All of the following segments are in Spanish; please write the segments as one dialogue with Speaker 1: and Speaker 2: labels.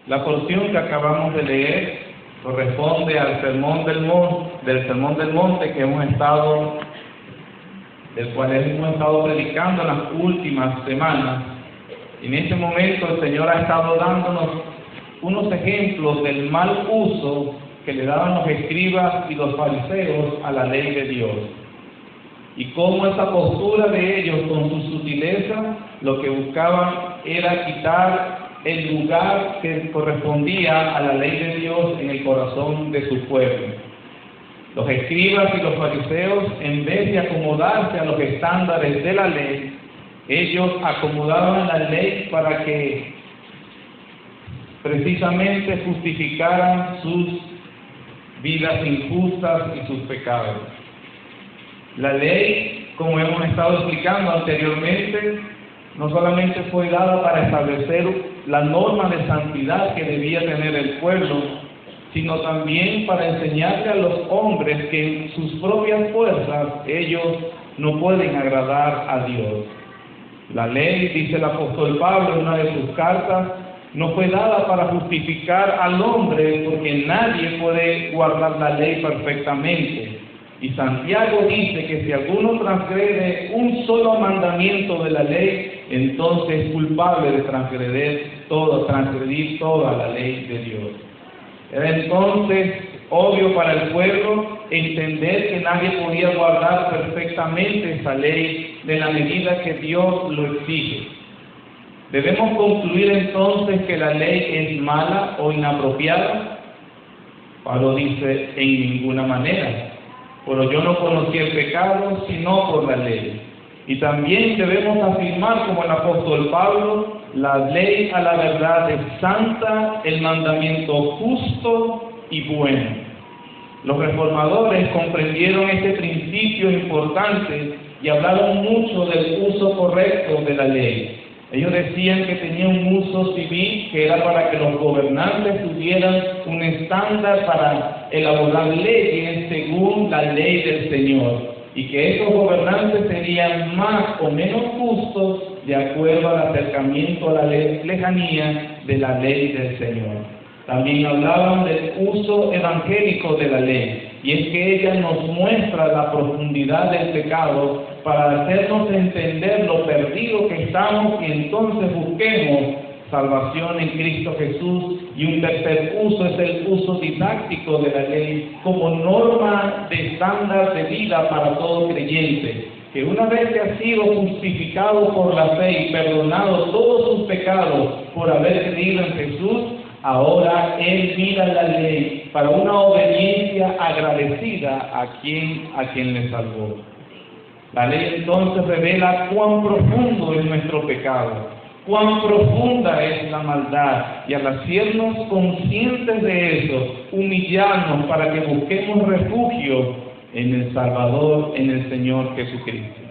Speaker 1: La porción que acabamos de leer corresponde al Sermón del Monte que del cual hemos estado predicando en las últimas semanas. En este momento el Señor ha estado dándonos unos ejemplos del mal uso que le daban los escribas y los fariseos a la ley de Dios, y cómo esa postura de ellos, con su sutileza, lo que buscaban era quitar el lugar que correspondía a la ley de Dios en el corazón de su pueblo. Los escribas y los fariseos, en vez de acomodarse a los estándares de la ley, ellos acomodaban la ley para que precisamente justificaran sus vidas injustas y sus pecados. La ley, como hemos estado explicando anteriormente, no solamente fue dada para establecer la norma de santidad que debía tener el pueblo, sino también para enseñarle a los hombres que en sus propias fuerzas ellos no pueden agradar a Dios. La ley, dice el apóstol Pablo en una de sus cartas, no fue dada para justificar al hombre, porque nadie puede guardar la ley perfectamente. Y Santiago dice que si alguno transgrede un solo mandamiento de la ley, entonces es culpable de transgredir toda la ley de Dios. Era entonces obvio para el pueblo entender que nadie podía guardar perfectamente esa ley de la medida que Dios lo exige. Debemos concluir entonces que la ley es mala o inapropiada. Pablo dice, en ninguna manera. Pero yo no conocí el pecado sino por la ley. Y también debemos afirmar, como el apóstol Pablo, la ley a la verdad es santa, el mandamiento justo y bueno. Los reformadores comprendieron este principio importante y hablaron mucho del uso correcto de la ley. Ellos decían que tenía un uso civil que era para que los gobernantes tuvieran un estándar para elaborar leyes según la ley del Señor, y que esos gobernantes serían más o menos justos de acuerdo al acercamiento a la lejanía de la ley del Señor. También hablaban del uso evangélico de la ley, y es que ella nos muestra la profundidad del pecado para hacernos entender lo perdido que estamos, y entonces busquemos salvación en Cristo Jesús. Y un tercer uso es el uso didáctico de la ley como norma de estándar de vida para todo creyente, que una vez que ha sido justificado por la fe y perdonado todos sus pecados por haber creído en Jesús, ahora él mira la ley para una obediencia agradecida a quien le salvó. La ley entonces revela cuán profundo es nuestro pecado, cuán profunda es la maldad, y al hacernos conscientes de eso, humillarnos para que busquemos refugio en el Salvador, en el Señor Jesucristo.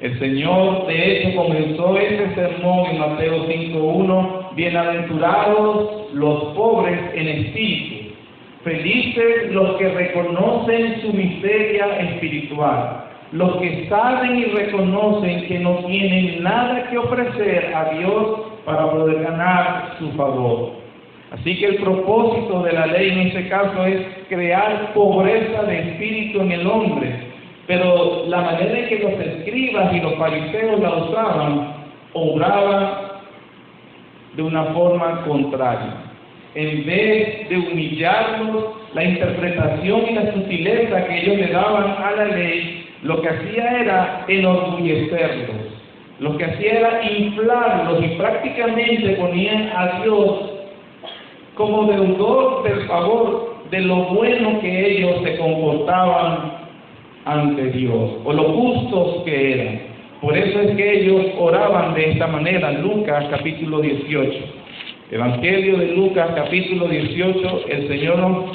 Speaker 1: El Señor, de hecho, comenzó este sermón en Mateo 5:1, bienaventurados los pobres en espíritu, felices los que reconocen su miseria espiritual, los que saben y reconocen que no tienen nada que ofrecer a Dios para poder ganar su favor. Así que el propósito de la ley en este caso es crear pobreza de espíritu en el hombre, pero la manera en que los escribas y los fariseos la usaban, obraban de una forma contraria. En vez de humillarlos, la interpretación y la sutileza que ellos le daban a la ley, lo que hacía era enorgullecerlos, lo que hacía era inflarlos, y prácticamente ponían a Dios como deudor del favor de lo bueno que ellos se comportaban ante Dios, o lo justos que eran. Por eso es que ellos oraban de esta manera. Lucas capítulo 18, Evangelio de Lucas capítulo 18, el Señor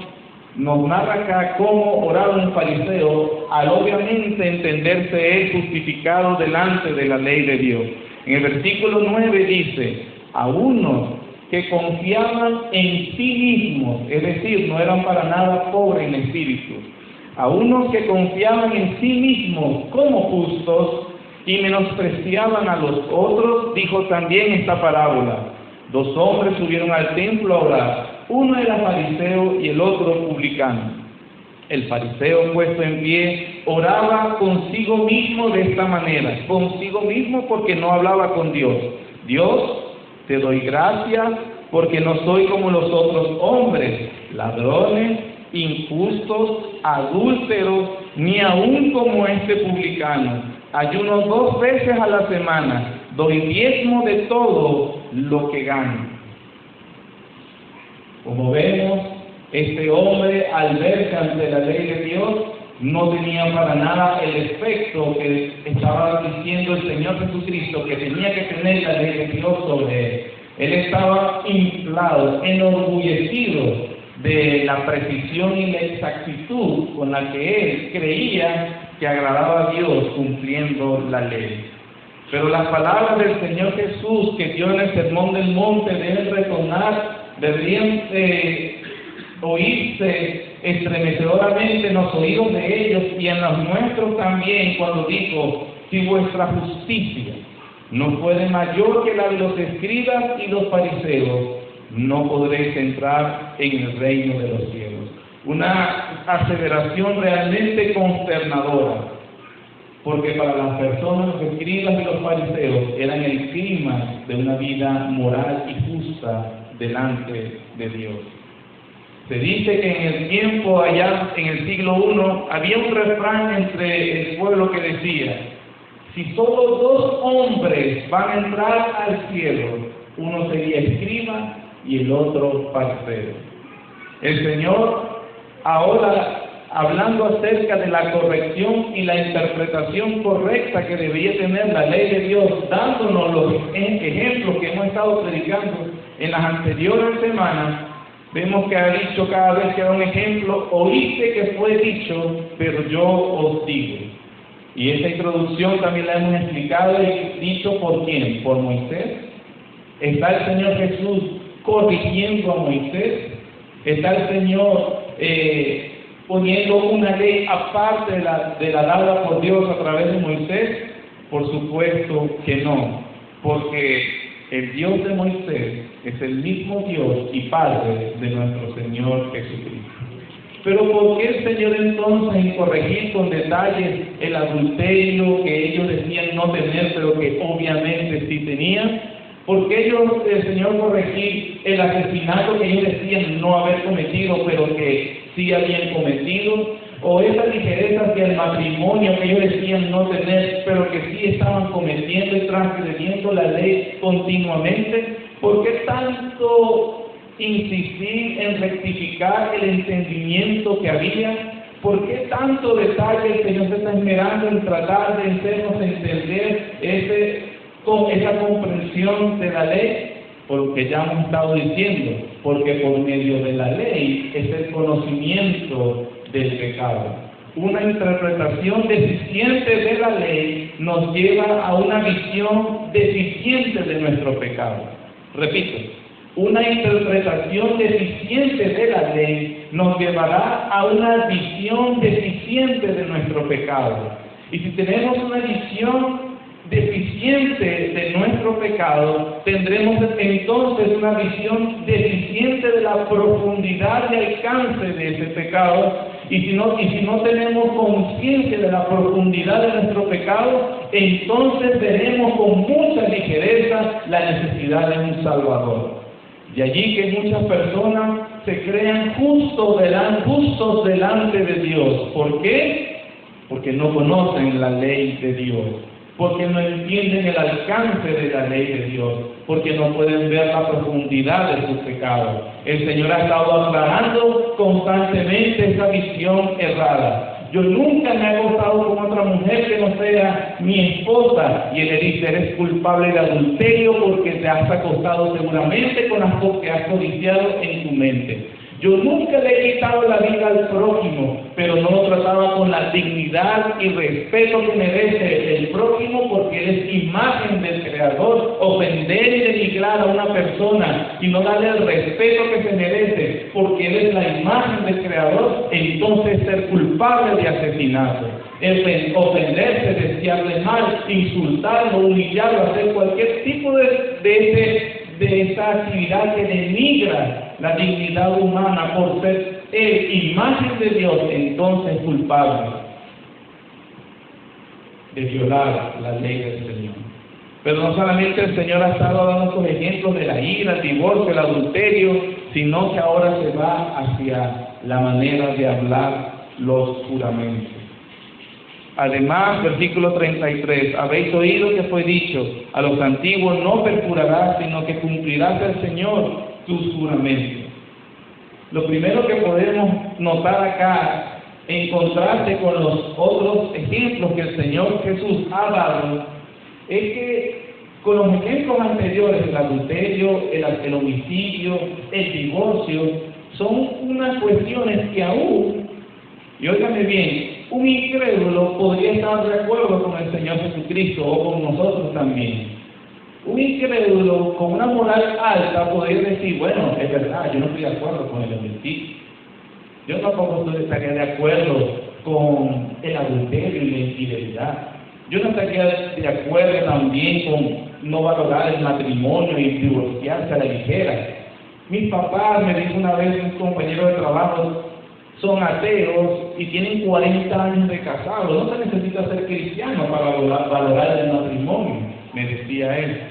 Speaker 1: nos narra acá cómo oraba un fariseo al obviamente entenderse él justificado delante de la ley de Dios. En el versículo 9 dice, a unos que confiaban en sí mismos, es decir, no eran para nada pobres en espíritu, a unos que confiaban en sí mismos como justos y menospreciaban a los otros, dijo también esta parábola. 2 hombres subieron al templo a orar, uno era fariseo y el otro publicano. El fariseo, puesto en pie, oraba consigo mismo de esta manera, consigo mismo porque no hablaba con Dios. Dios, te doy gracias porque no soy como los otros hombres, ladrones, injustos, adúlteros, ni aun como este publicano. Ayuno 2 veces a la semana, doy diezmo de todo lo que gano. Como vemos, este hombre, al verse ante la ley de Dios, no tenía para nada el efecto que estaba diciendo el Señor Jesucristo que tenía que tener la ley de Dios sobre él. Él estaba inflado, enorgullecido de la precisión y la exactitud con la que él creía que agradaba a Dios cumpliendo la ley. Pero las palabras del Señor Jesús que dio en el Sermón del Monte deben resonar, deberían oírse estremecedoramente en los oídos de ellos y en los nuestros también, cuando dijo: si vuestra justicia no fuere mayor que la de los escribas y los fariseos, no podréis entrar en el reino de los cielos. Una aseveración realmente consternadora, porque para las personas, los escribas y los fariseos eran el clima de una vida moral y justa delante de Dios. Se dice que en el tiempo allá, en el siglo I, había un refrán entre el pueblo que decía: si solo 2 hombres van a entrar al cielo, uno sería escriba y el otro fariseo. El Señor, ahora hablando acerca de la corrección y la interpretación correcta que debía tener la ley de Dios, dándonos los ejemplos que hemos estado predicando en las anteriores semanas, vemos que ha dicho cada vez que da un ejemplo: oíste que fue dicho, pero yo os digo. Y esta introducción también la hemos explicado y dicho por quién, por Moisés. Está el Señor Jesús corrigiendo a Moisés. Está el Señor poniendo una ley aparte de la dada por Dios a través de Moisés. Por supuesto que no, porque el Dios de Moisés es el mismo Dios y Padre de nuestro Señor Jesucristo. Pero ¿por qué el Señor entonces, en corregir con detalles el adulterio que ellos decían no tener, pero que obviamente sí tenían? ¿Por qué el Señor corregir el asesinato que ellos decían no haber cometido, pero que sí habían cometido? ¿O esa ligereza hacia el matrimonio que ellos decían no tener, pero que sí estaban cometiendo y transgrediendo la ley continuamente? ¿Por qué tanto insistir en rectificar el entendimiento que había? ¿Por qué tanto detalle el Señor se está esmerando en tratar de hacernos entender esa comprensión de la ley? Porque ya hemos estado diciendo, porque por medio de la ley es el conocimiento del pecado. Una interpretación deficiente de la ley nos lleva a una visión deficiente de nuestro pecado. Repito, una interpretación deficiente de la ley nos llevará a una visión deficiente de nuestro pecado. Y si tenemos una visión deficiente de nuestro pecado, tendremos entonces una visión deficiente de la profundidad y alcance de ese pecado. Y si no tenemos conciencia de la profundidad de nuestro pecado, entonces veremos con mucha ligereza la necesidad de un Salvador. De allí que muchas personas se crean justos delante de Dios. ¿Por qué? Porque no conocen la ley de Dios, porque no entienden el alcance de la ley de Dios, porque no pueden ver la profundidad de sus pecados. El Señor ha estado aclarando constantemente esa visión errada. Yo nunca me he acostado con otra mujer que no sea mi esposa. Y él le dice: eres culpable de adulterio porque te has acostado seguramente con las que has codiciado en tu mente. Yo nunca le he quitado la vida al prójimo, pero no lo trataba con la dignidad y respeto que merece el prójimo, porque él es imagen del Creador. Ofender y denigrar a una persona y no darle el respeto que se merece, porque él es la imagen del Creador, entonces ser culpable de asesinato. Ofenderse, desearle mal, insultarlo, humillarlo, hacer cualquier tipo de de esta actividad que denigra la dignidad humana por ser imagen de Dios, entonces culpable de violar la ley del Señor. Pero no solamente el Señor ha estado dando estos ejemplos de la ira, el divorcio, el adulterio, sino que ahora se va hacia la manera de hablar los juramentos. Además, versículo 33, habéis oído que fue dicho a los antiguos, no perjurarás, sino que cumplirás al Señor tus juramentos. Lo primero que podemos notar acá, en contraste con los otros ejemplos que el Señor Jesús ha dado, es que con los ejemplos anteriores, el adulterio, el homicidio, el divorcio, son unas cuestiones que aún, y óigame bien, un incrédulo podría estar de acuerdo con el Señor Jesucristo o con nosotros también. Un incrédulo con una moral alta podría decir, bueno, es verdad, yo no estoy de acuerdo con el homicidio. Yo tampoco estaría de acuerdo con el adulterio y la infidelidad. Yo no estaría de acuerdo también con no valorar el matrimonio y divorciarse a la ligera. Mis papás, me dijo una vez un compañero de trabajo, son ateos y tienen 40 años de casados. No se necesita ser cristiano para valorar el matrimonio, me decía él.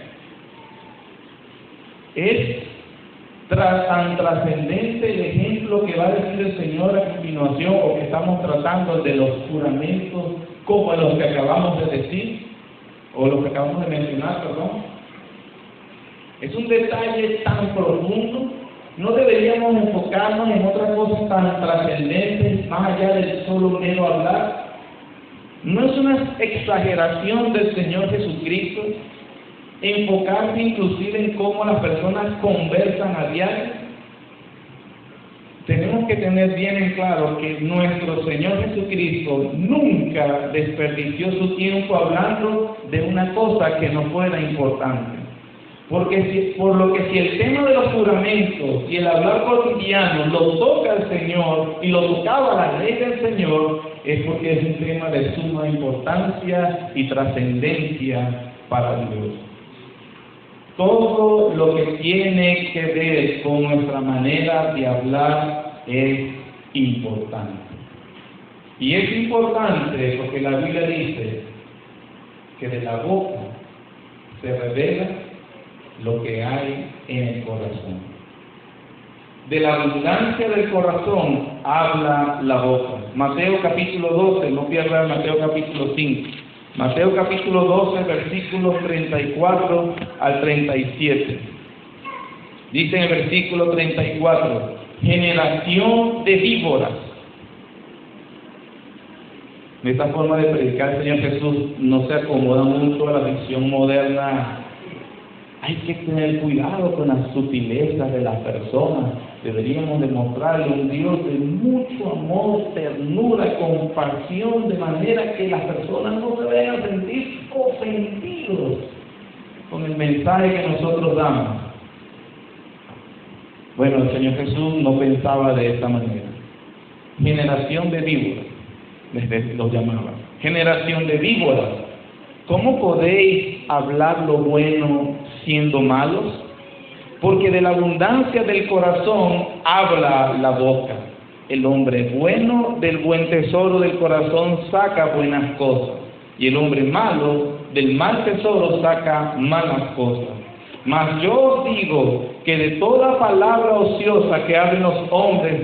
Speaker 1: Es tan trascendente el ejemplo que va a decir el Señor a continuación, o que estamos tratando, de los juramentos, como los que acabamos de decir, o los que acabamos de mencionar, perdón. Es un detalle tan profundo. No deberíamos enfocarnos en otras cosas tan trascendentes, más allá del solo mero hablar. No es una exageración del Señor Jesucristo enfocarse inclusive en cómo las personas conversan a diario. Tenemos que tener bien en claro que nuestro Señor Jesucristo nunca desperdició su tiempo hablando de una cosa que no fuera importante. Por lo que si el tema de los juramentos y el hablar cotidiano lo toca el Señor y lo tocaba la ley del Señor, es porque es un tema de suma importancia y trascendencia para Dios. Todo lo que tiene que ver con nuestra manera de hablar es importante. Y es importante porque la Biblia dice que de la boca se revela lo que hay en el corazón. De la abundancia del corazón habla la boca. Mateo capítulo 12, no pierdan Mateo capítulo 5. Mateo capítulo 12, versículos 34 al 37. Dice en el versículo 34, generación de víboras. De esta forma de predicar el Señor Jesús no se acomoda mucho a la visión moderna. Hay que tener cuidado con las sutilezas de las personas. Deberíamos demostrarle un Dios de mucho amor, ternura, compasión, de manera que las personas no se vayan a sentir ofendidos con el mensaje que nosotros damos. Bueno, el Señor Jesús no pensaba de esta manera. Generación de víboras, les los llamaba. Generación de víboras, ¿cómo podéis hablar lo bueno siendo malos? Porque de la abundancia del corazón habla la boca. El hombre bueno del buen tesoro del corazón saca buenas cosas, y el hombre malo del mal tesoro saca malas cosas. Mas yo os digo que de toda palabra ociosa que hablen los hombres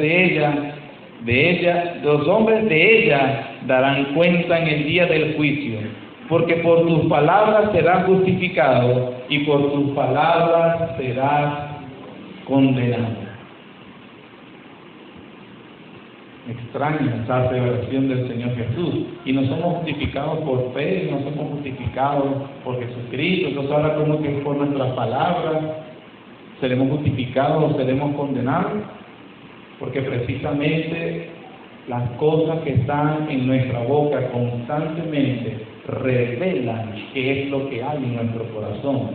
Speaker 1: los hombres de ella darán cuenta en el día del juicio. Porque por tus palabras serás justificado y por tus palabras serás condenado. Extraña esa aseveración del Señor Jesús. Y no somos justificados por fe, no somos justificados por Jesucristo. Entonces ahora, como que por nuestras palabras seremos justificados o seremos condenados, porque precisamente las cosas que están en nuestra boca constantemente revelan qué es lo que hay en nuestro corazón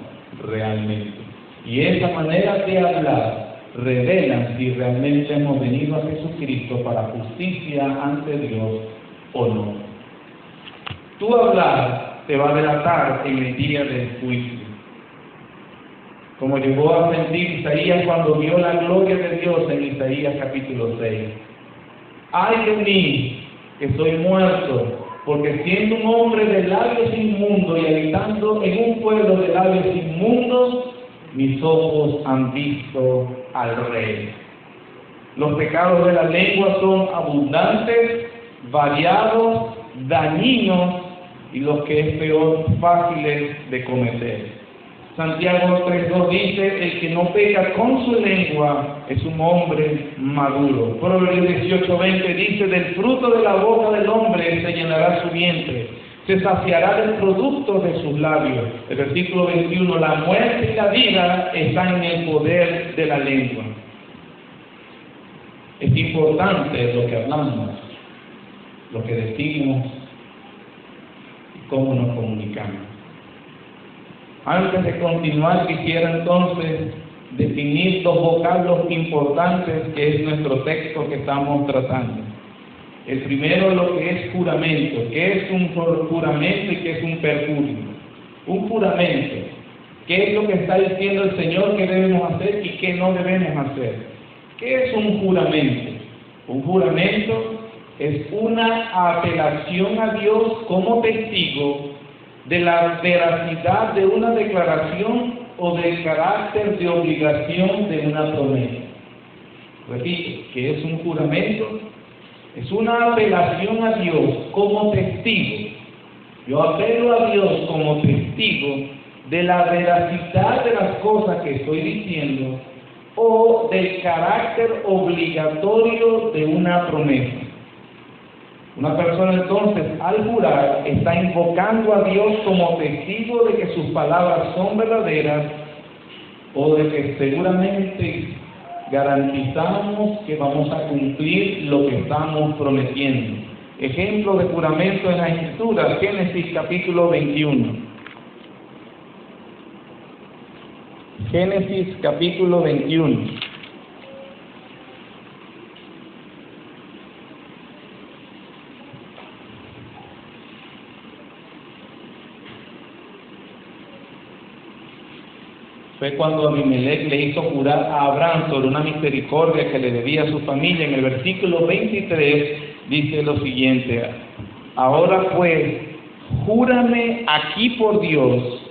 Speaker 1: realmente. Y esa manera de hablar revela si realmente hemos venido a Jesucristo para justicia ante Dios o no. Tu hablar te va a delatar en el día del juicio. como llegó a sentir Isaías cuando vio la gloria de Dios en Isaías capítulo 6. ¡Ay de mí, que soy muerto! Porque siendo un hombre de labios inmundos y habitando en un pueblo de labios inmundos, mis ojos han visto al Rey. Los pecados de la lengua son abundantes, variados, dañinos y los que es peor, fáciles de cometer. Santiago 3:2 dice: el que no peca con su lengua es un hombre maduro. Proverbios 18:20 dice: del fruto de la boca del hombre se llenará su vientre, se saciará del producto de sus labios. El versículo 21: la muerte y la vida están en el poder de la lengua. Es importante lo que hablamos, lo que decimos y cómo nos comunicamos. Antes de continuar, quisiera entonces definir dos vocablos importantes que es nuestro texto que estamos tratando. El primero, lo que es juramento. ¿Qué es un juramento y qué es un perjurio? Un juramento. ¿Qué es lo que está diciendo el Señor que debemos hacer y qué no debemos hacer? ¿Qué es un juramento? Un juramento es una apelación a Dios como testigo de la veracidad de una declaración o del carácter de obligación de una promesa. Repito, ¿qué es un juramento? Es una apelación a Dios como testigo. Yo apelo a Dios como testigo de la veracidad de las cosas que estoy diciendo o del carácter obligatorio de una promesa. Una persona entonces, al jurar, está invocando a Dios como testigo de que sus palabras son verdaderas o de que seguramente garantizamos que vamos a cumplir lo que estamos prometiendo. Ejemplo de juramento en la Escritura, Génesis capítulo 21. Génesis capítulo 21. Fue cuando Abimelech le hizo jurar a Abraham sobre una misericordia que le debía a su familia. En el versículo 23 dice lo siguiente: ahora pues, júrame aquí por Dios,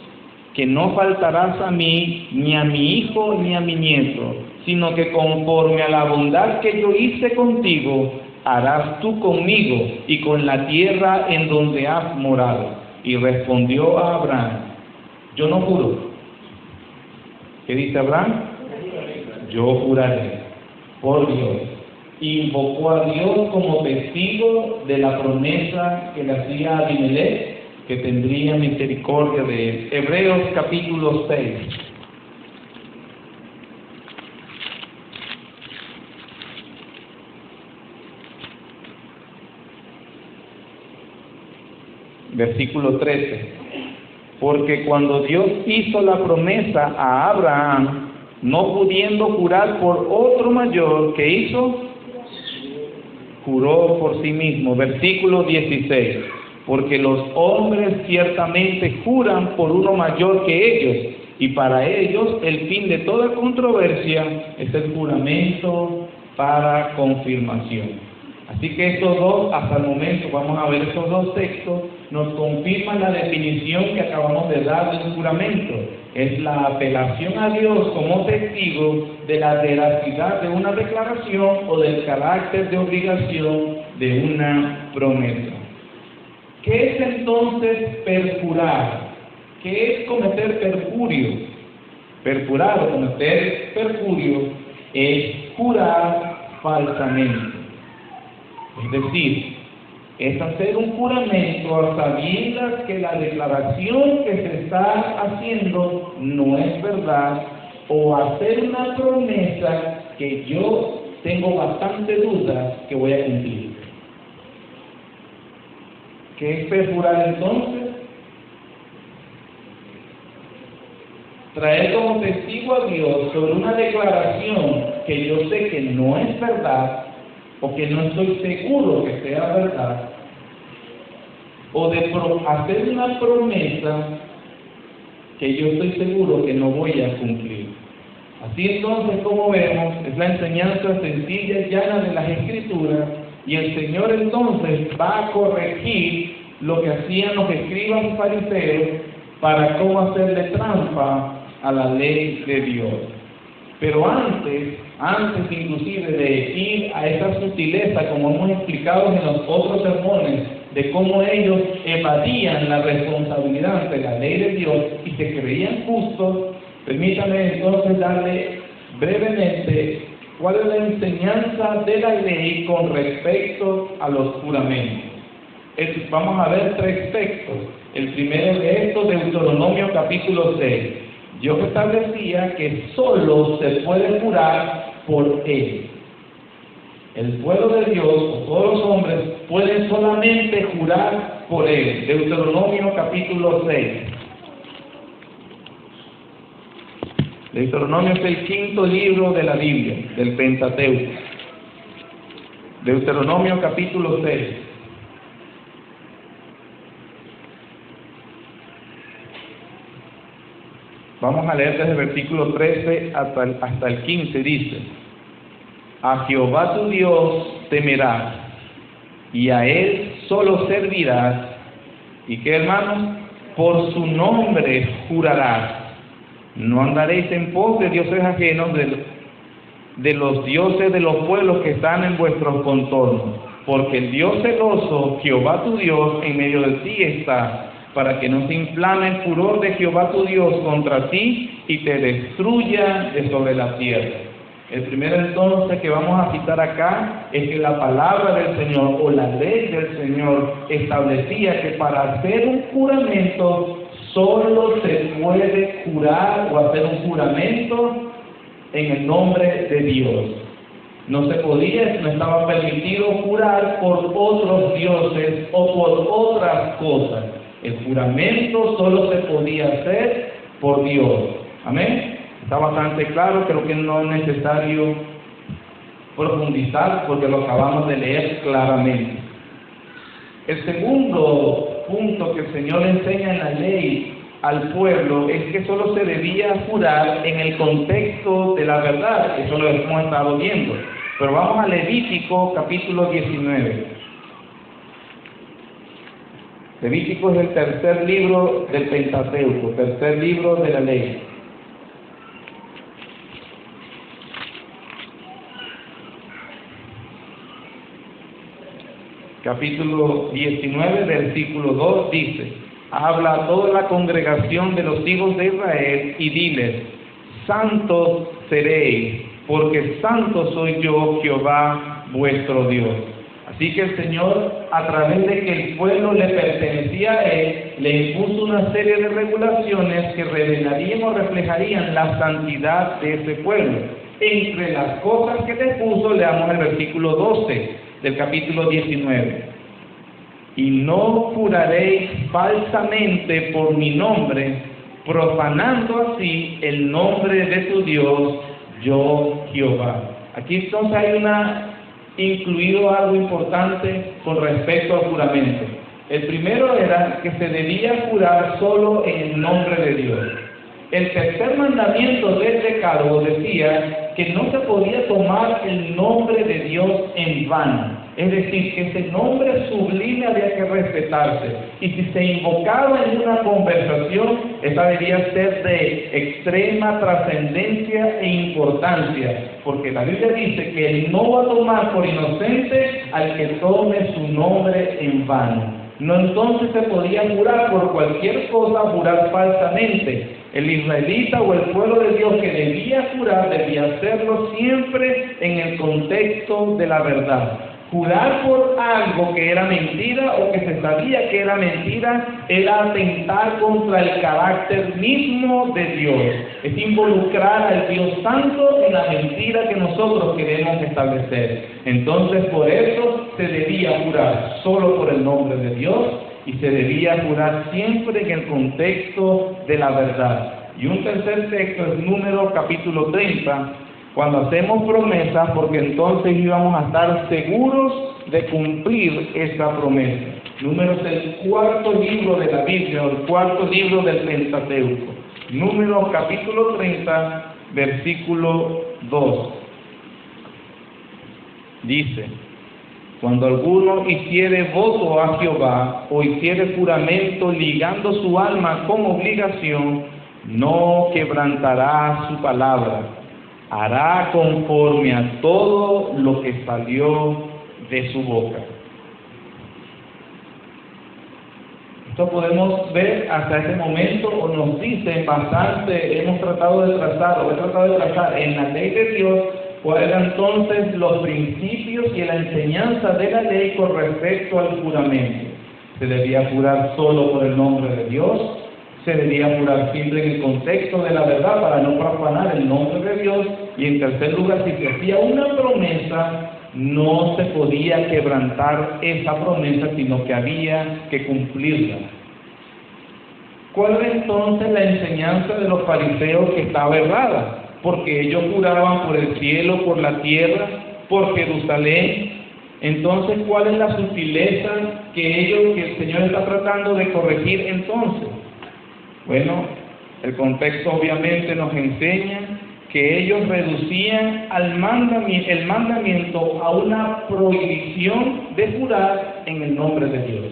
Speaker 1: que no faltarás a mí, ni a mi hijo, ni a mi nieto, sino que conforme a la bondad que yo hice contigo, harás tú conmigo y con la tierra en donde has morado. Y respondió a Abraham: yo no juro. ¿Qué dice Abraham? Yo juraré por Dios. Invocó a Dios como testigo de la promesa que le hacía a Abimelech, que tendría misericordia de él. Hebreos capítulo 6. Versículo 13. Porque cuando Dios hizo la promesa a Abraham, no pudiendo jurar por otro mayor, ¿qué hizo? Juró por sí mismo. Versículo 16. Porque los hombres ciertamente juran por uno mayor que ellos, y para ellos el fin de toda controversia es el juramento para confirmación. Así que estos dos, hasta el momento, vamos a ver estos dos textos, nos confirman la definición que acabamos de dar del juramento. Es la apelación a Dios como testigo de la veracidad de una declaración o del carácter de obligación de una promesa. ¿Qué es entonces perjurar? ¿Qué es cometer perjurio? Perjurar o cometer perjurio es jurar falsamente. Es decir, es hacer un juramento a sabiendas que la declaración que se está haciendo no es verdad, o hacer una promesa que yo tengo bastante dudas que voy a cumplir. ¿Qué es perjurar entonces? Traer como testigo a Dios sobre una declaración que yo sé que no es verdad, o que no estoy seguro que sea verdad, o de hacer una promesa que yo estoy seguro que no voy a cumplir. Así entonces, como vemos, es la enseñanza sencilla y llana de las Escrituras, y el Señor entonces va a corregir lo que hacían los escribas y fariseos para cómo hacerle trampa a la ley de Dios. Pero antes inclusive de ir a esa sutileza, como hemos explicado en los otros sermones, de cómo ellos evadían la responsabilidad ante la ley de Dios y se creían justos, permítame entonces darle brevemente cuál es la enseñanza de la ley con respecto a los juramentos. Vamos a ver 3 textos. El primero de estos, Deuteronomio capítulo 6. Dios establecía que solo se puede jurar por Él. El pueblo de Dios, o todos los hombres, pueden solamente jurar por Él. Deuteronomio capítulo 6. Deuteronomio es el 5º libro de la Biblia, del Pentateuco. Deuteronomio capítulo 6. Vamos a leer desde el versículo 13 hasta el 15, dice: a Jehová tu Dios temerás, y a Él solo servirás, y que, hermanos, por su nombre jurarás. No andaréis en pos de dioses ajenos, de los dioses de los pueblos que están en vuestros contornos, porque el Dios celoso, Jehová tu Dios, en medio de ti está, para que no se inflame el furor de Jehová tu Dios contra ti y te destruya de sobre la tierra. El primero entonces que vamos a citar acá es que la palabra del Señor o la ley del Señor establecía que para hacer un juramento solo se puede jurar o hacer un juramento en el nombre de Dios. No se podía, no estaba permitido jurar por otros dioses o por otras cosas. El juramento solo se podía hacer por Dios. Amén. Está bastante claro, creo que no es necesario profundizar porque lo acabamos de leer claramente. El segundo punto que el Señor enseña en la ley al pueblo es que solo se debía jurar en el contexto de la verdad. Eso lo hemos estado viendo. Pero vamos a Levítico capítulo 19. Levítico es el 3er libro del Pentateuco, 3er libro de la ley. Capítulo 19, versículo 2 dice: habla a toda la congregación de los hijos de Israel y diles: santos seréis, porque santo soy yo, Jehová vuestro Dios. Así que el Señor, a través de que el pueblo le pertenecía a Él, le impuso una serie de regulaciones que revelarían o reflejarían la santidad de ese pueblo. Entre las cosas que le puso, leamos el versículo 12 del capítulo 19. Y no juraréis falsamente por mi nombre, profanando así el nombre de tu Dios, yo Jehová. Aquí entonces hay incluido algo importante con respecto al juramento. El primero era que se debía jurar solo en el nombre de Dios. El tercer mandamiento del decálogo decía que no se podía tomar el nombre de Dios en vano. Es decir, que ese nombre sublime había que respetarse. Y si se invocaba en una conversación, esa debía ser de extrema trascendencia e importancia. Porque la Biblia dice que Él no va a tomar por inocente al que tome su nombre en vano. No entonces se podía jurar por cualquier cosa, jurar falsamente. El israelita o el pueblo de Dios que debía jurar, debía hacerlo siempre en el contexto de la verdad. Jurar por algo que era mentira o que se sabía que era mentira era atentar contra el carácter mismo de Dios. Es involucrar al Dios Santo en la mentira que nosotros queremos establecer. Entonces, por eso se debía jurar solo por el nombre de Dios y se debía jurar siempre en el contexto de la verdad. Y un tercer texto es Números capítulo 30. Cuando hacemos promesas, porque entonces íbamos a estar seguros de cumplir esa promesa. Números es el 4º libro de la Biblia, el 4º libro del Pentateuco. Números capítulo 30, versículo 2. Dice: cuando alguno hiciere voto a Jehová o hiciere juramento ligando su alma con obligación, no quebrantará su palabra, hará conforme a todo lo que salió de su boca. Esto podemos ver hasta este momento, o nos dicen bastante, he tratado de trazar en la ley de Dios cuáles eran entonces los principios y la enseñanza de la ley con respecto al juramento. Se debía jurar solo por el nombre de Dios, se debía jurar siempre en el contexto de la verdad para no profanar el nombre de Dios, y en tercer lugar, si se hacía una promesa, no se podía quebrantar esa promesa, sino que había que cumplirla. ¿Cuál era entonces la enseñanza de los fariseos que estaba errada? Porque ellos juraban por el cielo, por la tierra, por Jerusalén. Entonces, ¿cuál es la sutileza que el Señor está tratando de corregir entonces? Bueno, el contexto obviamente nos enseña que ellos reducían el mandamiento a una prohibición de jurar en el nombre de Dios.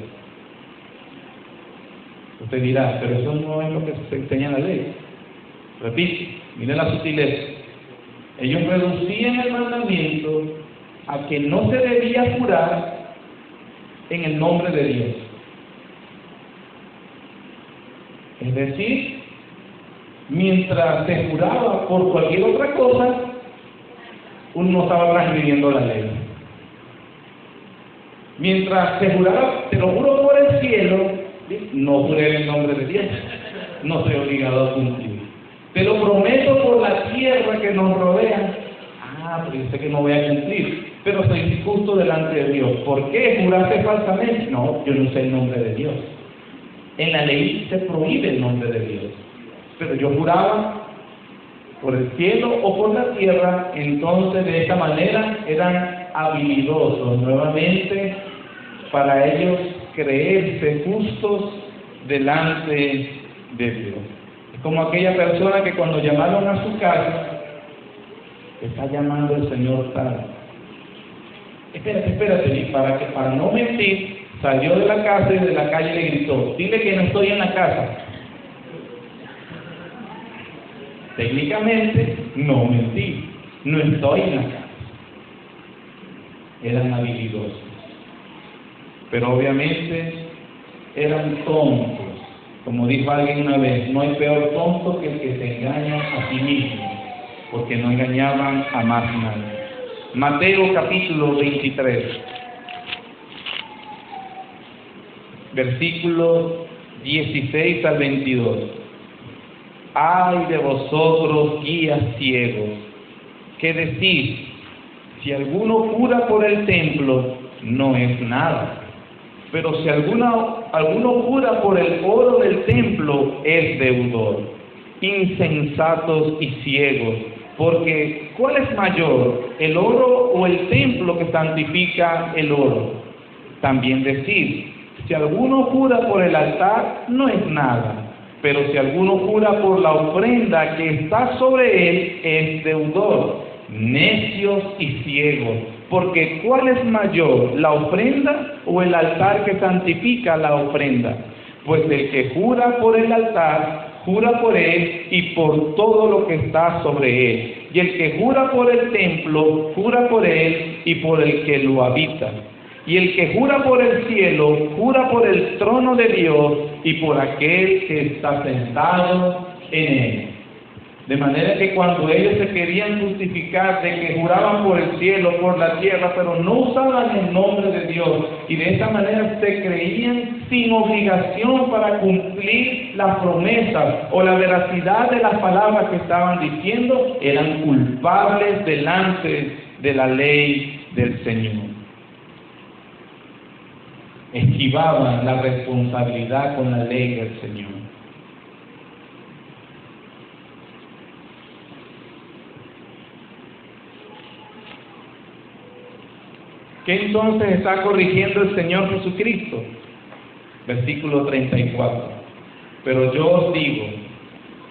Speaker 1: Usted dirá, pero eso no es lo que se enseña en la ley. Repito, miren la sutileza. Ellos reducían el mandamiento a que no se debía jurar en el nombre de Dios. Es decir, mientras se juraba por cualquier otra cosa, uno no estaba transgrediendo la ley. Mientras se juraba, te lo juro por el cielo, no juré en el nombre de Dios, no estoy obligado a cumplir. Te lo prometo por la tierra que nos rodea, pero yo sé que no voy a cumplir, pero soy justo delante de Dios. ¿Por qué juraste falsamente? No, yo no sé el nombre de Dios. En la ley se prohíbe el nombre de Dios. Pero yo juraba por el cielo o por la tierra, entonces de esta manera eran habilidosos nuevamente para ellos creerse justos delante de Dios. Es como aquella persona que cuando llamaron a su casa, está llamando el Señor tal. Espérate, y para no mentir, salió de la casa y de la calle le gritó: dile que no estoy en la casa. Técnicamente, no mentí, no estoy en la casa. Eran habilidosos, pero obviamente eran tontos. Como dijo alguien una vez, no hay peor tonto que el que se engaña a sí mismo, porque no engañaban a más nadie. Mateo capítulo 23, versículos 16 al 22. ¡Ay de vosotros, guías ciegos! ¿Qué decís? Si alguno jura por el templo, no es nada. Pero si alguno jura por el oro del templo, es deudor. Insensatos y ciegos, porque ¿cuál es mayor, el oro o el templo que santifica el oro? También decís, si alguno jura por el altar, no es nada. Pero si alguno jura por la ofrenda que está sobre él, es deudor. Necios y ciegos, porque ¿cuál es mayor, la ofrenda o el altar que santifica la ofrenda? Pues el que jura por el altar, jura por él y por todo lo que está sobre él. Y el que jura por el templo, jura por él y por el que lo habita. Y el que jura por el cielo, jura por el trono de Dios y por aquel que está sentado en él. De manera que cuando ellos se querían justificar de que juraban por el cielo, por la tierra, pero no usaban el nombre de Dios, y de esta manera se creían sin obligación para cumplir las promesas o la veracidad de las palabras que estaban diciendo, eran culpables delante de la ley del Señor. Esquivaban la responsabilidad con la ley del Señor. ¿Qué entonces está corrigiendo el Señor Jesucristo? Versículo 34. Pero yo os digo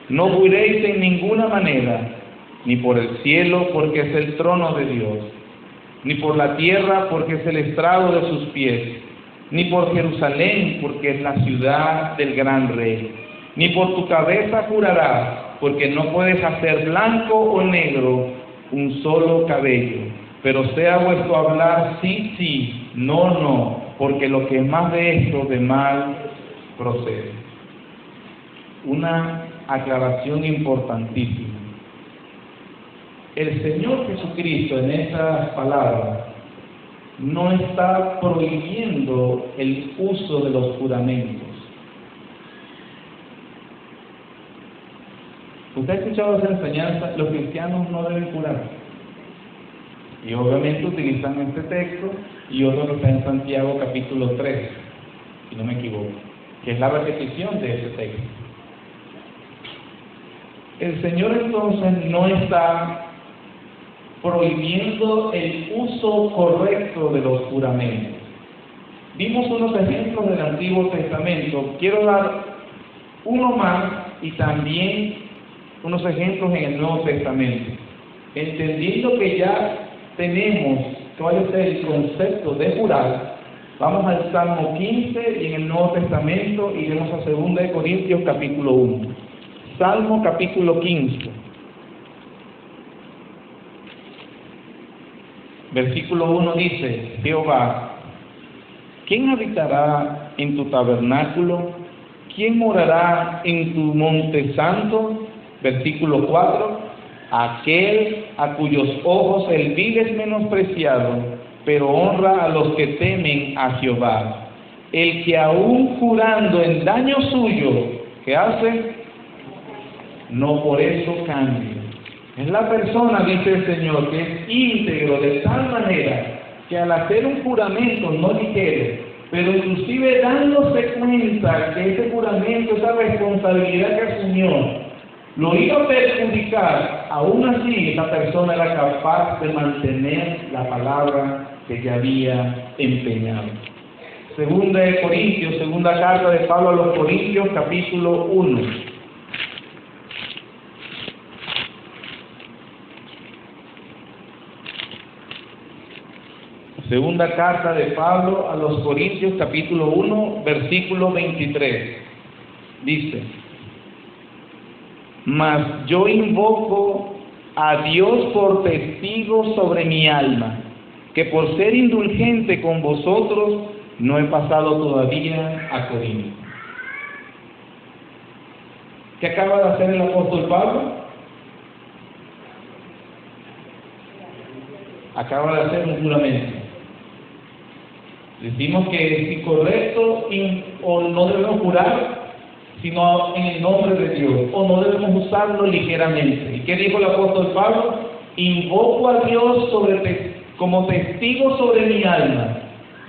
Speaker 1: No juréis en ninguna manera, ni por el cielo, porque es el trono de Dios, ni por la tierra, porque es el estrado de sus pies, ni por Jerusalén, porque es la ciudad del gran rey, ni por tu cabeza jurarás, porque no puedes hacer blanco o negro un solo cabello, pero sea vuestro hablar sí, sí, no, no, porque lo que es más de esto, de mal procede. Una aclaración importantísima. El Señor Jesucristo en estas palabras no está prohibiendo el uso de los juramentos. ¿Usted ha escuchado esa enseñanza? Los cristianos no deben jurar. Y obviamente utilizan este texto y otro que está en Santiago capítulo 3, si no me equivoco, que es la repetición de ese texto. El Señor entonces no está prohibiendo el uso correcto de los juramentos. Vimos unos ejemplos del Antiguo Testamento. Quiero dar uno más y también unos ejemplos en el Nuevo Testamento. Entendiendo que ya tenemos cuál es el concepto de jurar, vamos al Salmo 15 y en el Nuevo Testamento iremos a 2 Corintios capítulo 1. Salmo capítulo 15. Versículo 1 dice: Jehová, ¿quién habitará en tu tabernáculo? ¿Quién morará en tu monte santo? Versículo 4: aquel a cuyos ojos el vil es menospreciado, pero honra a los que temen a Jehová. El que aún jurando en daño suyo, ¿qué hace? No por eso cambia. Es la persona, dice el Señor, que es íntegro de tal manera que al hacer un juramento no digiere, pero inclusive dándose cuenta que ese juramento, esa responsabilidad que asumió, lo iba a perjudicar, aún así esa persona era capaz de mantener la palabra que ya había empeñado. Segunda de Corintios, segunda carta de Pablo a los Corintios, capítulo 1. Segunda carta de Pablo a los Corintios, capítulo 1, versículo 23. Dice: mas yo invoco a Dios por testigo sobre mi alma, que por ser indulgente con vosotros no he pasado todavía a Corinto. ¿Qué acaba de hacer el apóstol Pablo? Acaba de hacer un juramento. Decimos que es incorrecto o no debemos jurar sino en el nombre de Dios, o no debemos usarlo ligeramente. ¿Y qué dijo el apóstol Pablo? Invoco a Dios como testigo sobre mi alma,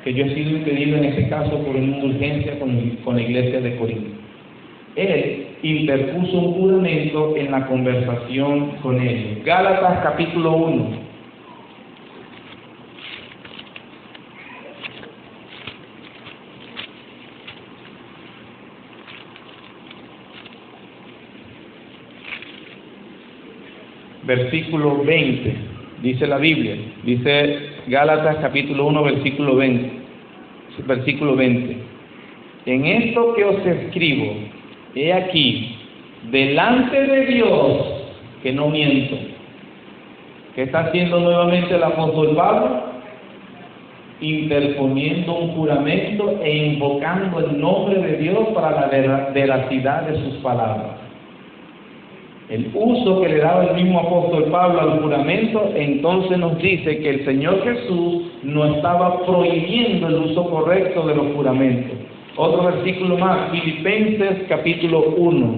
Speaker 1: que yo he sido impedido en este caso por una indulgencia con la iglesia de Corinto. Él interpuso un juramento en la conversación con ellos. Gálatas capítulo 1. Versículo 20, dice la Biblia, dice Gálatas capítulo 1, versículo 20. En esto que os escribo, he aquí, delante de Dios, que no miento. ¿Qué está haciendo nuevamente el apóstol Pablo? Interponiendo un juramento e invocando el nombre de Dios para la veracidad de sus palabras. El uso que le daba el mismo apóstol Pablo al juramento, entonces nos dice que el Señor Jesús no estaba prohibiendo el uso correcto de los juramentos. Otro versículo más, Filipenses capítulo 1.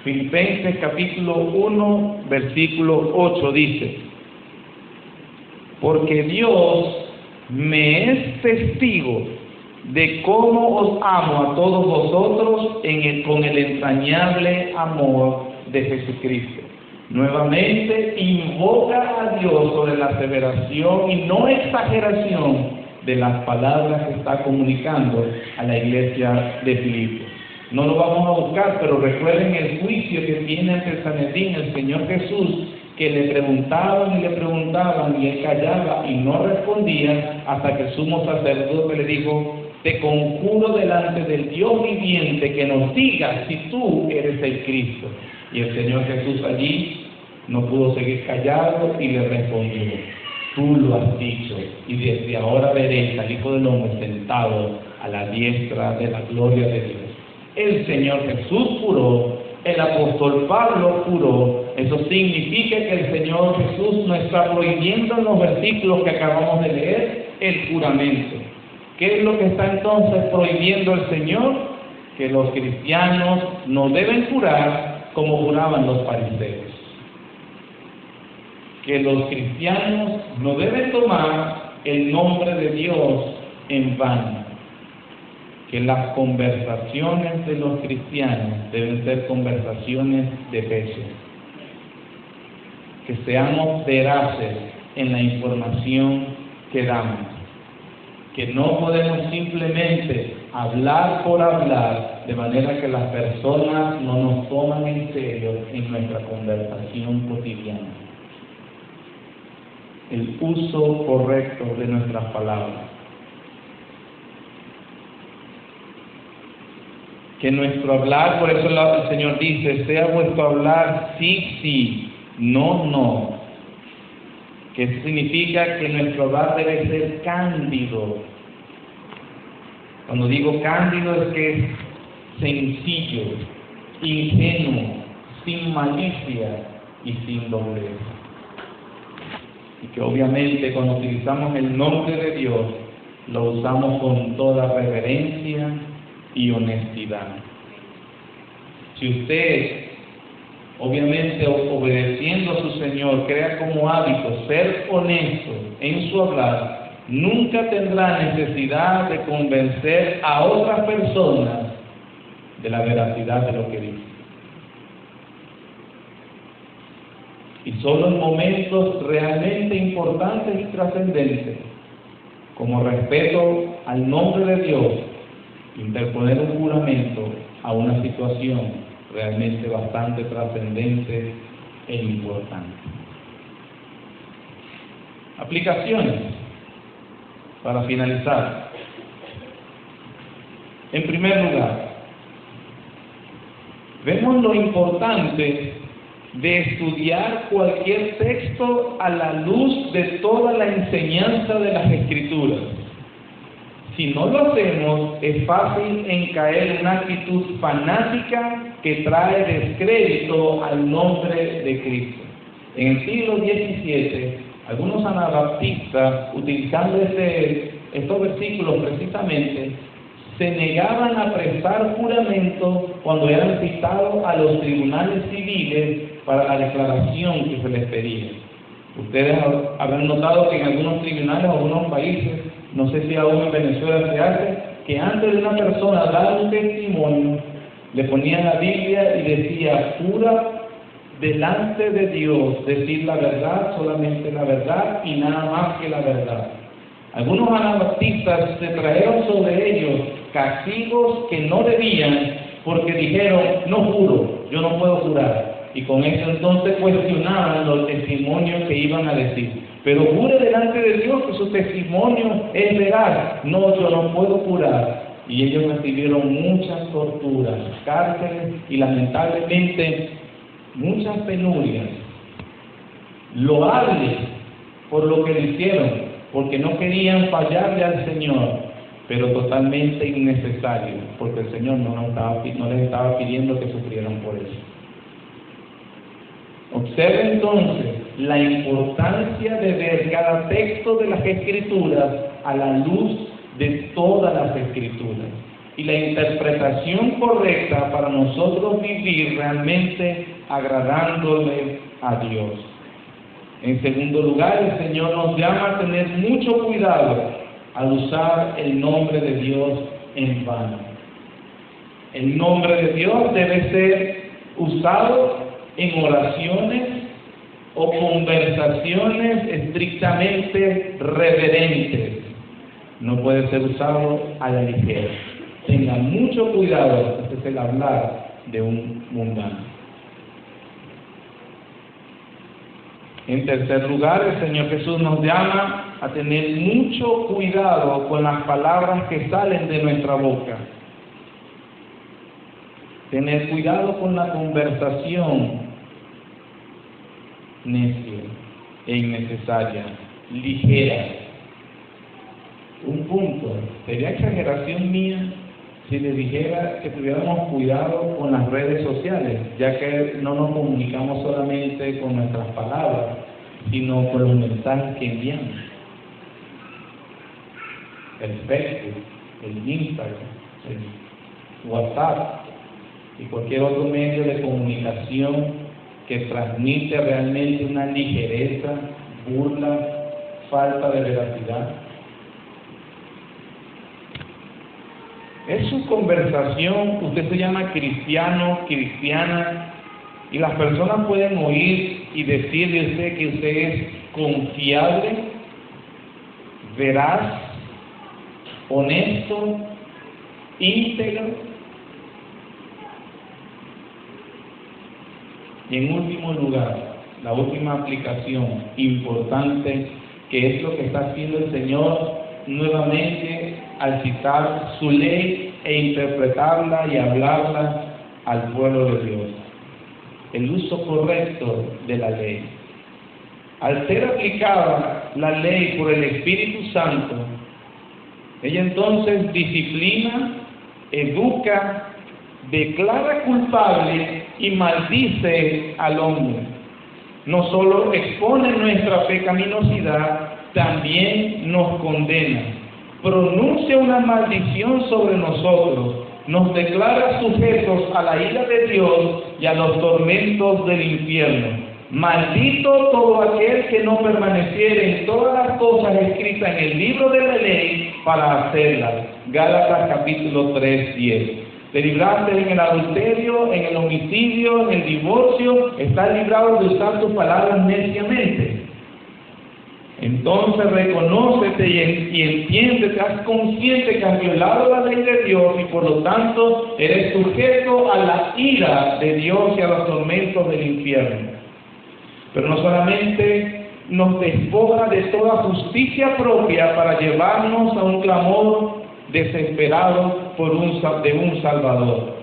Speaker 1: Filipenses capítulo 1, versículo 8 dice: porque Dios me es testigo de cómo os amo a todos vosotros con el entrañable amor de Jesucristo. Nuevamente invoca a Dios sobre la aseveración y no exageración de las palabras que está comunicando a la iglesia de Filipos. No lo vamos a buscar, pero recuerden el juicio que tiene ante el Sanedrín el Señor Jesús, que le preguntaban y él callaba y no respondía, hasta que el sumo sacerdote le dijo: te conjuro delante del Dios viviente que nos digas si tú eres el Cristo. Y el Señor Jesús allí no pudo seguir callado y le respondió: tú lo has dicho, y desde ahora veréis al Hijo del Hombre sentado a la diestra de la gloria de Dios. El Señor Jesús juró, el apóstol Pablo juró. Eso significa que el Señor Jesús nos está prohibiendo en los versículos que acabamos de leer el juramento. ¿Qué es lo que está entonces prohibiendo el Señor? Que los cristianos no deben jurar como juraban los fariseos. Que los cristianos no deben tomar el nombre de Dios en vano. Que las conversaciones de los cristianos deben ser conversaciones de peso. Que seamos veraces en la información que damos. Que no podemos simplemente hablar por hablar, de manera que las personas no nos toman en serio en nuestra conversación cotidiana. El uso correcto de nuestras palabras. Que nuestro hablar, por eso el Señor dice: sea vuestro hablar sí, sí, no, no. Que eso significa que nuestro hablar debe ser cándido. Cuando digo cándido es que es sencillo, ingenuo, sin malicia y sin doblez. Y que obviamente cuando utilizamos el nombre de Dios, lo usamos con toda reverencia y honestidad. Si usted, obviamente obedeciendo a su Señor, crea como hábito ser honesto en su hablar, nunca tendrá necesidad de convencer a otras personas de la veracidad de lo que dice. Y solo en momentos realmente importantes y trascendentes, como respeto al nombre de Dios, interponer un juramento a una situación realmente bastante trascendente e importante. Aplicaciones, para finalizar. En primer lugar, vemos lo importante de estudiar cualquier texto a la luz de toda la enseñanza de las Escrituras. Si no lo hacemos, es fácil en caer en una actitud fanática que trae descrédito al nombre de Cristo. En el siglo XVII, algunos anabaptistas, utilizando estos versículos precisamente, se negaban a prestar juramento cuando eran citados a los tribunales civiles para la declaración que se les pedía. Ustedes habrán notado que en algunos tribunales, en algunos países, no sé si aún en Venezuela se hace, que antes de una persona dar un testimonio, le ponían la Biblia y decía: jura delante de Dios decir la verdad, solamente la verdad y nada más que la verdad. Algunos anabaptistas se trajeron sobre ellos castigos que no debían, porque dijeron: no juro, yo no puedo jurar. Y con eso entonces cuestionaban los testimonios que iban a decir. Pero jure delante de Dios que su testimonio es veraz. No, yo no puedo jurar. Y ellos recibieron muchas torturas, cárceles y lamentablemente muchas penurias. Loables por lo que le hicieron, porque no querían fallarle al Señor, pero totalmente innecesario, porque el Señor no les estaba pidiendo que sufrieran por eso. Observe entonces la importancia de ver cada texto de las Escrituras a la luz de todas las Escrituras y la interpretación correcta para nosotros vivir realmente agradándole a Dios. En segundo lugar, el Señor nos llama a tener mucho cuidado al usar el nombre de Dios en vano. El nombre de Dios debe ser usado en oraciones o conversaciones estrictamente reverentes. No puede ser usado a la ligera. tenga mucho cuidado. Este es el hablar de un mundano. En tercer lugar, el Señor Jesús nos llama a tener mucho cuidado con las palabras que salen de nuestra boca. Tener cuidado con la conversación necia e innecesaria, ligera. Un punto, sería exageración mía si les dijera que tuviéramos cuidado con las redes sociales, ya que no nos comunicamos solamente con nuestras palabras, sino con los mensajes que enviamos. El Facebook, el Instagram, el WhatsApp y cualquier otro medio de comunicación que transmite realmente una ligereza, burla, falta de veracidad. Es su conversación, usted se llama cristiano, cristiana, y las personas pueden oír y decir de usted que usted es confiable, veraz, honesto, íntegro. Y en último lugar, la última aplicación importante, que es lo que está haciendo el Señor nuevamente al citar su ley e interpretarla y hablarla al pueblo de Dios. El uso correcto de la ley. Al ser aplicada la ley por el Espíritu Santo, ella entonces disciplina, educa, declara culpable y maldice al hombre. No solo expone nuestra pecaminosidad, también nos condena. Pronuncia una maldición sobre nosotros, nos declara sujetos a la ira de Dios y a los tormentos del infierno. Maldito todo aquel que no permaneciere en todas las cosas escritas en el libro de la ley para hacerlas. Gálatas capítulo 3, 10. Te libraste en el adulterio, en el homicidio, en el divorcio, estás librado de usar tus palabras neciamente. Entonces reconócete y entiéndete, haz consciente que has violado la ley de Dios y por lo tanto eres sujeto a la ira de Dios y a los tormentos del infierno. Pero no solamente nos despoja de toda justicia propia para llevarnos a un clamor desesperado de un Salvador.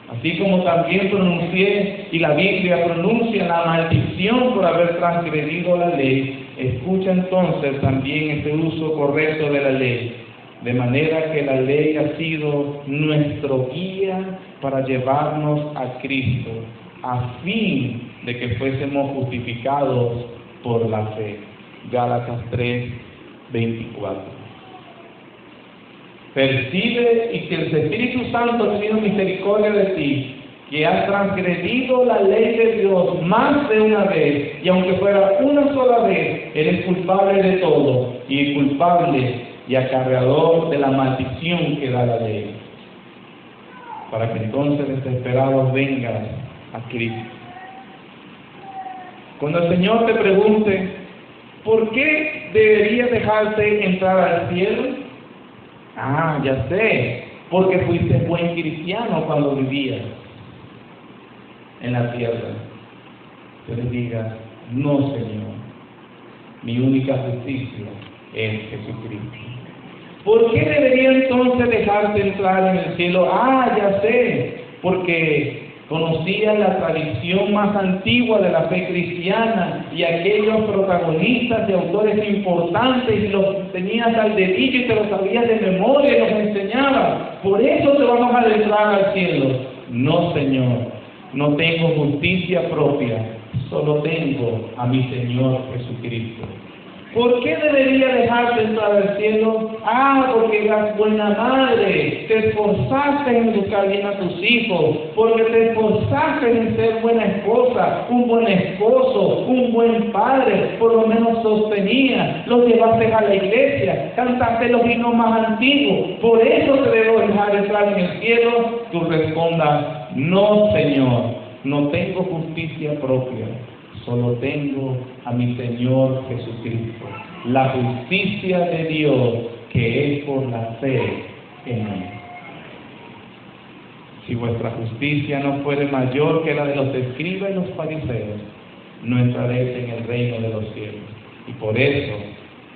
Speaker 1: Así como también pronuncié y la Biblia pronuncia la maldición por haber transgredido la ley, escucha entonces también este uso correcto de la ley, de manera que la ley ha sido nuestro guía para llevarnos a Cristo, a fin de que fuésemos justificados por la fe. Gálatas 3, 24. Percibe y que el Espíritu Santo ha tenido misericordia de ti, que has transgredido la ley de Dios más de una vez, y aunque fuera una sola vez, eres culpable de todo, y culpable y acarreador de la maldición que da la ley, para que entonces desesperados vengas a Cristo. Cuando el Señor te pregunte, ¿por qué debería dejarte entrar al cielo? Ah, ya sé, porque fuiste buen cristiano cuando vivías en la tierra. Yo les diga, no, Señor, mi única justicia es Jesucristo. ¿Por qué debería entonces dejarte entrar en el cielo? Ah, ya sé, porque conocía la tradición más antigua de la fe cristiana y aquellos protagonistas y autores importantes, y los tenías al dedillo y te los sabías de memoria y los enseñabas. Por eso te vamos a entrar al cielo. No, Señor, no tengo justicia propia, solo tengo a mi Señor Jesucristo. ¿Por qué debería dejarte entrar al cielo? Ah, porque eras buena madre, te esforzaste en educar bien a tus hijos, porque te esforzaste en ser buena esposa, un buen esposo, un buen padre, por lo menos sostenías, los llevaste a la iglesia, cantaste los himnos más antiguos, por eso te debo dejar entrar en el cielo. Tú respondas, no, Señor, no tengo justicia propia, solo tengo a mi Señor Jesucristo, la justicia de Dios que es por la fe en Él. si vuestra justicia no fuere mayor que la de los escribas y los fariseos, no entraréis en el reino de los cielos. Y por eso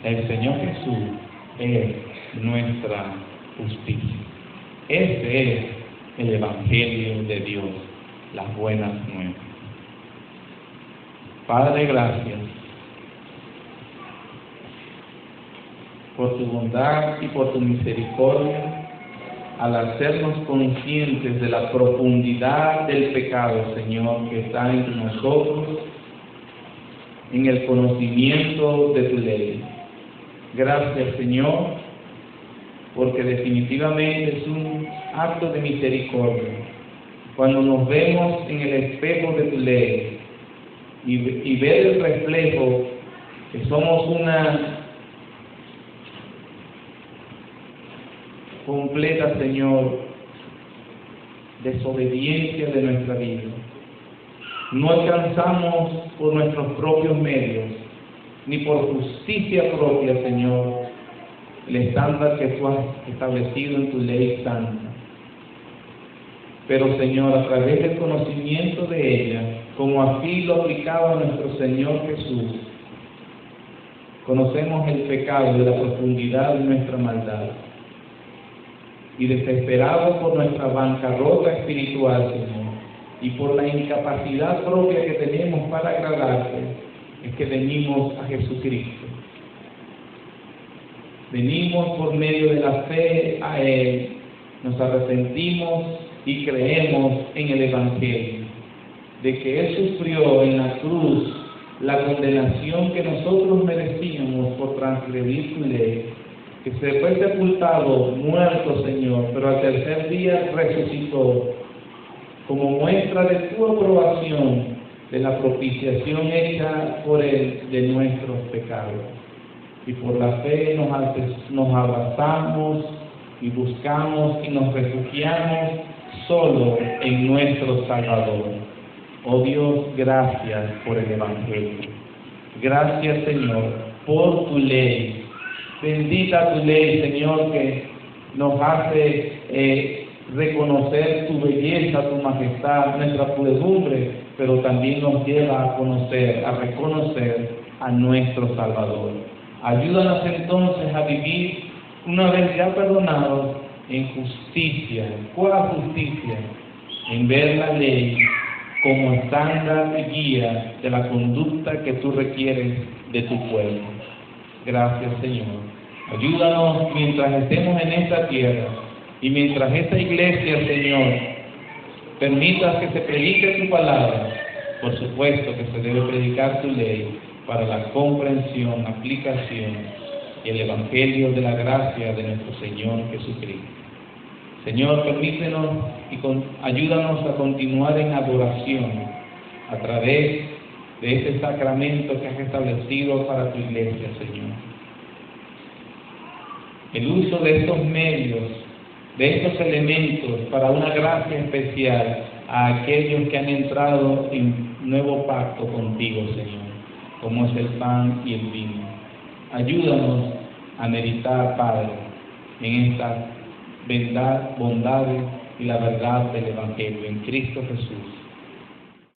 Speaker 1: el Señor Jesús es nuestra justicia. Este es el Evangelio de Dios, las buenas nuevas. Padre, gracias por tu bondad y por tu misericordia al hacernos conscientes de la profundidad del pecado, Señor, que está entre nosotros, en el conocimiento de tu ley. Gracias, Señor, porque definitivamente es un acto de misericordia cuando nos vemos en el espejo de tu ley y ver el reflejo que somos una completa, Señor, desobediencia de nuestra vida. No alcanzamos por nuestros propios medios, ni por justicia propia, Señor, el estándar que tú has establecido en tu ley santa. Pero, Señor, a través del conocimiento de ella, como así lo aplicaba nuestro Señor Jesús, conocemos el pecado de la profundidad de nuestra maldad. Y desesperados por nuestra bancarrota espiritual, Señor, y por la incapacidad propia que tenemos para agradarte, es que venimos a Jesucristo. Venimos por medio de la fe a Él, nos arrepentimos y creemos en el Evangelio, de que Él sufrió en la cruz la condenación que nosotros merecíamos por transgredir tu ley, que se fue sepultado, muerto, Señor, pero al tercer día resucitó, como muestra de tu aprobación de la propiciación hecha por Él de nuestros pecados. Y por la fe nos abrazamos y buscamos y nos refugiamos solo en nuestro Salvador. Oh Dios, gracias por el Evangelio. Gracias, Señor, por tu ley. Bendita tu ley, Señor, que nos hace reconocer tu belleza, tu majestad, nuestra pudedumbre, pero también nos lleva a conocer, a reconocer a nuestro Salvador. Ayúdanos entonces a vivir, una vez ya perdonados, en justicia. ¿Cuál justicia? En ver la ley como estándar y guía de la conducta que tú requieres de tu pueblo. Gracias, Señor. Ayúdanos mientras estemos en esta tierra y mientras esta iglesia, Señor, permita que se predique tu palabra. Por supuesto que se debe predicar tu ley para la comprensión, aplicación y el evangelio de la gracia de nuestro Señor Jesucristo. Señor, permítenos y ayúdanos a continuar en adoración a través de este sacramento que has establecido para tu iglesia, Señor. El uso de estos medios, de estos elementos para una gracia especial a aquellos que han entrado en nuevo pacto contigo, Señor, como es el pan y el vino. Ayúdanos a meditar, Padre, en estas bondades y la verdad del Evangelio, en Cristo Jesús.